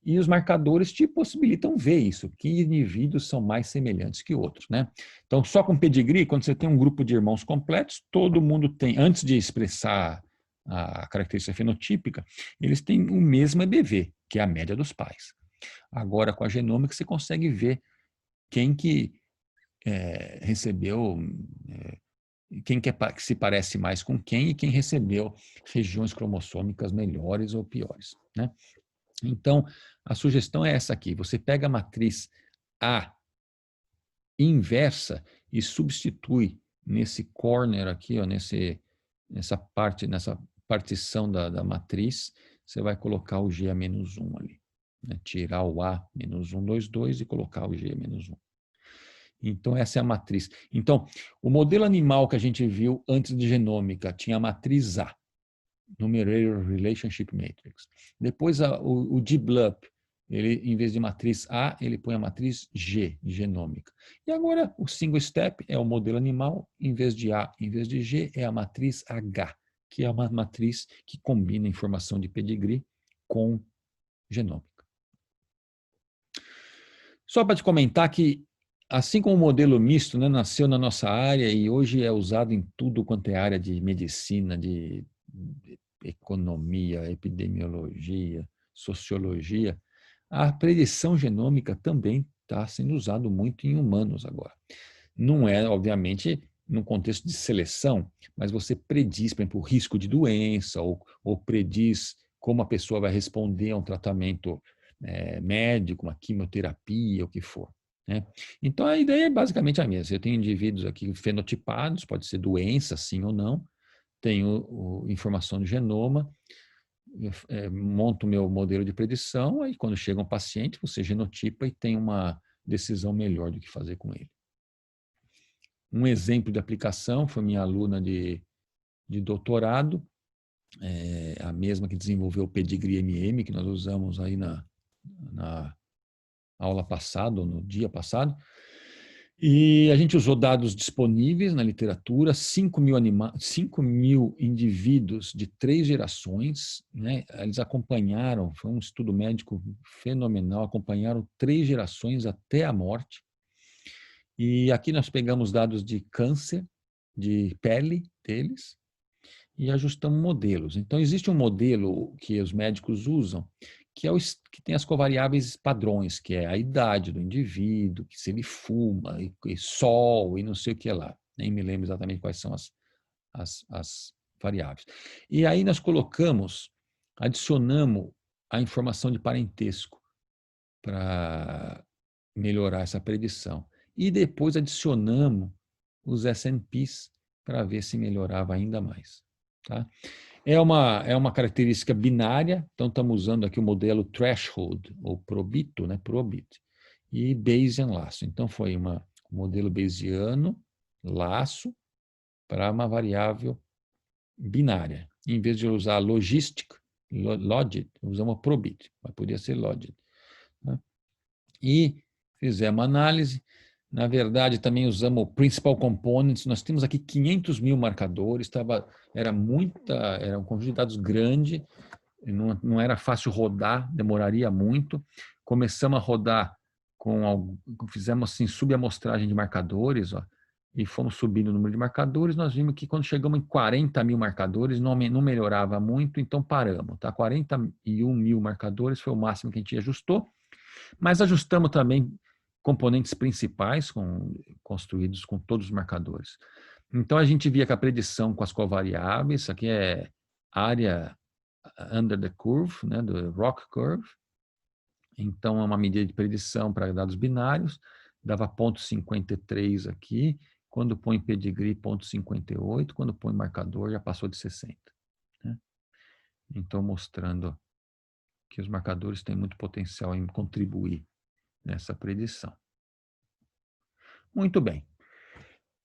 E os marcadores te possibilitam ver isso, que indivíduos são mais semelhantes que outros, né? Então, só com pedigree, quando você tem um grupo de irmãos completos, todo mundo tem, antes de expressar a característica fenotípica, eles têm o mesmo EBV, que é a média dos pais. Agora, com a genômica, você consegue ver quem que recebeu, quem que se parece mais com quem e quem recebeu regiões cromossômicas melhores ou piores, né? Então, a sugestão é essa aqui. Você pega a matriz A inversa e substitui nesse corner aqui, ó, nessa partição da matriz, você vai colocar o G a menos 1 ali. Né? Tirar o A menos 1, 2, 2 e colocar o G a menos 1. Então, essa é a matriz. Então, o modelo animal que a gente viu antes de genômica tinha a matriz A, Numerator Relationship Matrix. Depois, o DBLUP, ele, em vez de matriz A, ele põe a matriz G, genômica. E agora, o single step é o modelo animal, em vez de A, em vez de G, é a matriz H, que é uma matriz que combina informação de pedigree com genômica. Só para te comentar que, assim como o modelo misto, né, nasceu na nossa área e hoje é usado em tudo quanto é área de medicina, de economia, epidemiologia, sociologia, a predição genômica também está sendo usado muito em humanos agora. Não é, obviamente, num contexto de seleção, mas você prediz, por exemplo, o risco de doença ou prediz como a pessoa vai responder a um tratamento médico, uma quimioterapia, o que for. Né? Então, a ideia é basicamente a mesma. Eu tenho indivíduos aqui fenotipados, pode ser doença, sim ou não, tenho informação do genoma, monto o meu modelo de predição, aí quando chega um paciente, você genotipa e tem uma decisão melhor do que fazer com ele. Um exemplo de aplicação foi minha aluna de doutorado, a mesma que desenvolveu o Pedigree MM, que nós usamos aí na aula passada, ou no dia passado. E a gente usou dados disponíveis na literatura, 5 mil indivíduos de 3 gerações, né? Eles acompanharam, foi um estudo médico fenomenal, acompanharam 3 gerações até a morte. E aqui nós pegamos dados de câncer, de pele deles, e ajustamos modelos. Então, existe um modelo que os médicos usam, que que tem as covariáveis padrões, que é a idade do indivíduo, que se ele fuma, e sol, e não sei o que lá. Nem me lembro exatamente quais são as variáveis. E aí nós adicionamos a informação de parentesco para melhorar essa predição. E depois adicionamos os SNPs para ver se melhorava ainda mais. Tá? É uma característica binária, então estamos usando aqui o modelo threshold, ou Probito, né? Probit, e Bayesian laço. Então foi um modelo bayesiano, laço, para uma variável binária. Em vez de usar logit, usamos Probit, mas podia ser logit. Né? E fizemos análise. Na verdade, também usamos o Principal Components. Nós temos aqui 500 mil marcadores. Era um conjunto de dados grande. Não era fácil rodar, demoraria muito. Começamos a rodar fizemos assim, subamostragem de marcadores, ó, e fomos subindo o número de marcadores. Nós vimos que quando chegamos em 40 mil marcadores, não melhorava muito, então paramos. Tá? 41 mil marcadores foi o máximo que a gente ajustou. Mas ajustamos também componentes principais construídos com todos os marcadores. Então, a gente via que a predição com as covariáveis, isso aqui é área under the curve, né, do Rock Curve. Então, é uma medida de predição para dados binários, dava 0,53 aqui, quando põe pedigree 0,58, quando põe marcador já passou de 60. Né? Então, mostrando que os marcadores têm muito potencial em contribuir nessa predição. Muito bem.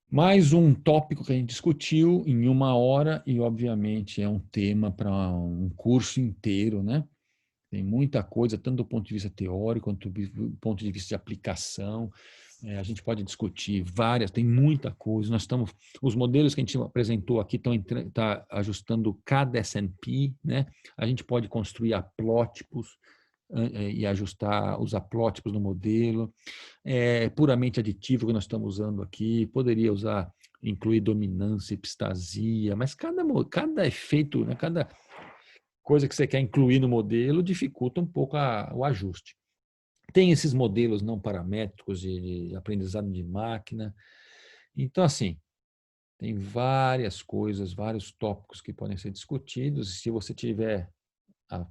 Mais um tópico que a gente discutiu em 1 hora e, obviamente, é um tema para um curso inteiro, né? Tem muita coisa, tanto do ponto de vista teórico quanto do ponto de vista de aplicação. A gente pode discutir tem muita coisa. Os modelos que a gente apresentou aqui estão ajustando cada SNP, né? A gente pode construir aplótipos e ajustar os aplótipos no modelo. É puramente aditivo que nós estamos usando aqui. Poderia incluir dominância, epistasia, mas cada efeito, né, cada coisa que você quer incluir no modelo dificulta um pouco o ajuste. Tem esses modelos não paramétricos de aprendizado de máquina. Então, assim, tem várias coisas, vários tópicos que podem ser discutidos. E se você estiver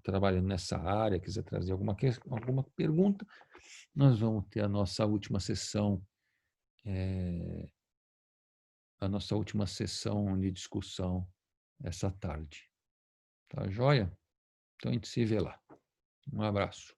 trabalhando nessa área, quiser trazer alguma pergunta, nós vamos ter a nossa última sessão de discussão essa tarde. Tá joia? Então a gente se vê lá. Um abraço.